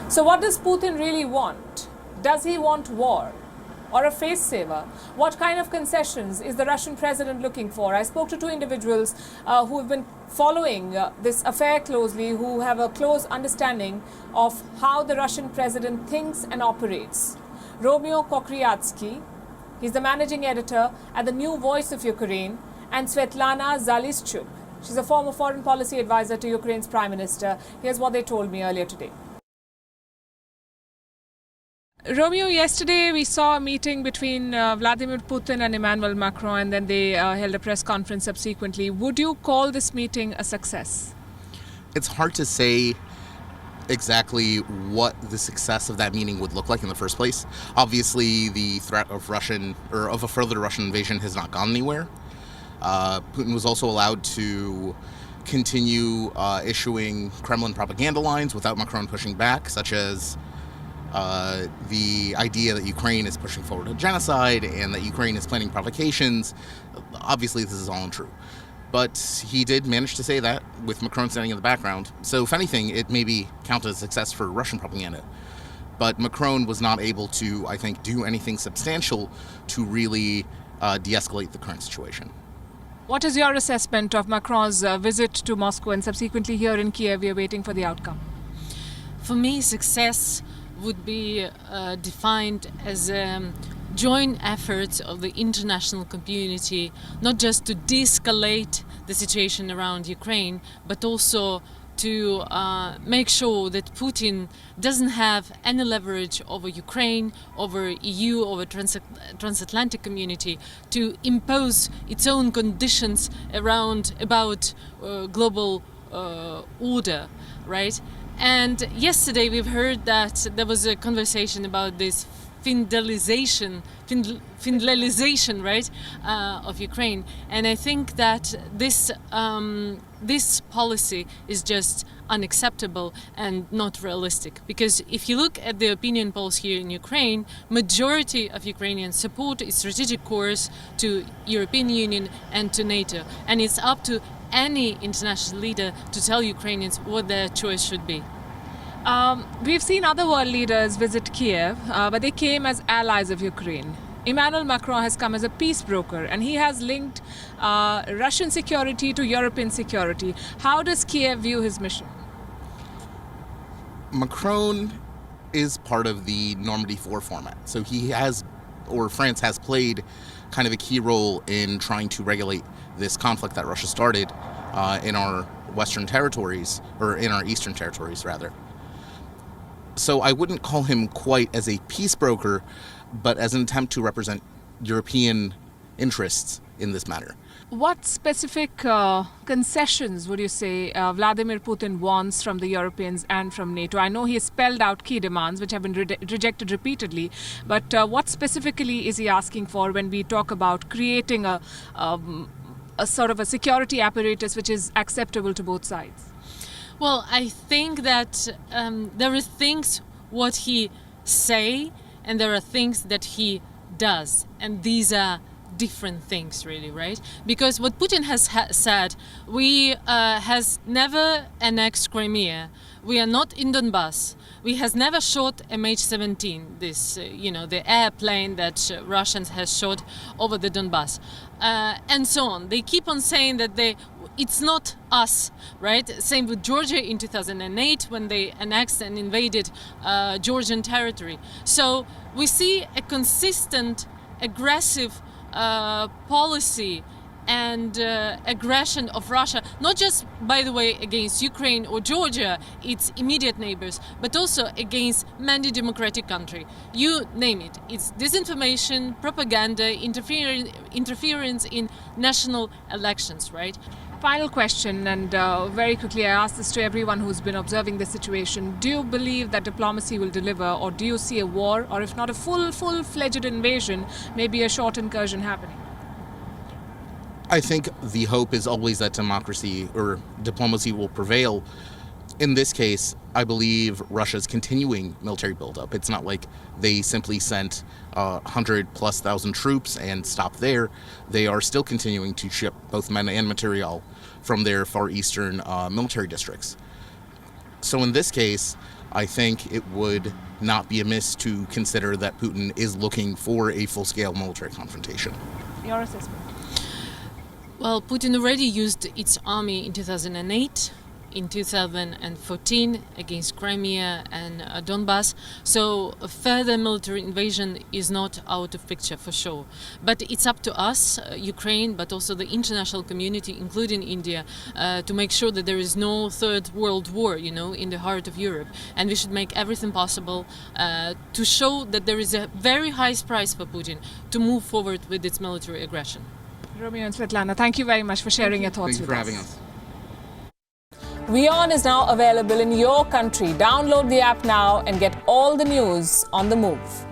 So what does Putin really want? Does he want war or a face saver? What kind of concessions is the Russian president looking for? I spoke to two individuals who have been following this affair closely, who have a close understanding of how the Russian president thinks and operates. Romoeo Kokriatski, he's the managing editor at the New Voice of Ukraine, and Svitlana Zalischuk. She's a former foreign policy advisor to Ukraine's prime minister. Here's what they told me earlier today. Romeo, yesterday we saw a meeting between Vladimir Putin and Emmanuel Macron, and then they held a press conference subsequently. Would you call this meeting a success? It's hard to say exactly what the success of that meeting would look like in the first place. Obviously, the threat of a further Russian invasion has not gone anywhere. Putin was also allowed to continue issuing Kremlin propaganda lines without Macron pushing back, such as the idea that Ukraine is pushing forward a genocide and that Ukraine is planning provocations. Obviously, this is all untrue. But he did manage to say that with Macron standing in the background. So if anything, it maybe counted as a success for Russian propaganda. But Macron was not able to, I think, do anything substantial to really de-escalate the current situation. What is your assessment of Macron's visit to Moscow and subsequently here in Kiev? We are waiting for the outcome. For me, success would be defined as joint efforts of the international community, not just to de-escalate the situation around Ukraine, but also to make sure that Putin doesn't have any leverage over Ukraine, over EU, over transatlantic community to impose its own conditions about global order, right? And yesterday we've heard that there was a conversation about this Finlandization, right, of Ukraine, and I think that this policy is just unacceptable and not realistic. Because if you look at the opinion polls here in Ukraine, majority of Ukrainians support a strategic course to European Union and to NATO, and it's up to any international leader to tell Ukrainians what their choice should be. We've seen other world leaders visit Kiev, but they came as allies of Ukraine. Emmanuel Macron has come as a peace broker, and he has linked Russian security to European security. How does Kiev view his mission? Macron is part of the Normandy 4 format. So France has played kind of a key role in trying to regulate this conflict that Russia started in our western territories, or in our eastern territories, rather. So I wouldn't call him quite as a peace broker, but as an attempt to represent European interests in this matter. What specific concessions would you say Vladimir Putin wants from the Europeans and from NATO? I know he has spelled out key demands which have been rejected repeatedly, but what specifically is he asking for when we talk about creating a sort of a security apparatus which is acceptable to both sides? Well, I think that there are things what he say and there are things that he does, and these are different things, really, right? Because what Putin has said, we has never annexed Crimea, we are not in Donbass, we has never shot MH17, this the airplane that Russians has shot over the Donbass, and so on. They keep on saying that it's not us, right? Same with Georgia in 2008 when they annexed and invaded Georgian territory. So we see a consistent, aggressive policy and aggression of Russia, not just, by the way, against Ukraine or Georgia, its immediate neighbors, but also against many democratic countries. You name it. It's disinformation, propaganda, interference in national elections, right? Final question, and very quickly I ask this to everyone who's been observing the situation. Do you believe that diplomacy will deliver, or do you see a war, or if not a full-fledged invasion, maybe a short incursion happening? I think the hope is always that democracy or diplomacy will prevail. In this case, I believe Russia's continuing military buildup. It's not like they simply sent 100,000+ troops and stopped there. They are still continuing to ship both men and material from their far eastern military districts. So in this case, I think it would not be amiss to consider that Putin is looking for a full-scale military confrontation. Your assessment? Well, Putin already used its army in 2008, in 2014 against Crimea and Donbass, so a further military invasion is not out of picture for sure. But it's up to us, Ukraine, but also the international community, including India, to make sure that there is no third world war, in the heart of Europe. And we should make everything possible to show that there is a very high price for Putin to move forward with its military aggression. Romeo and Svitlana, thank you very much for sharing your thoughts Thank you with for having us. WION is now available in your country. Download the app now and get all the news on the move.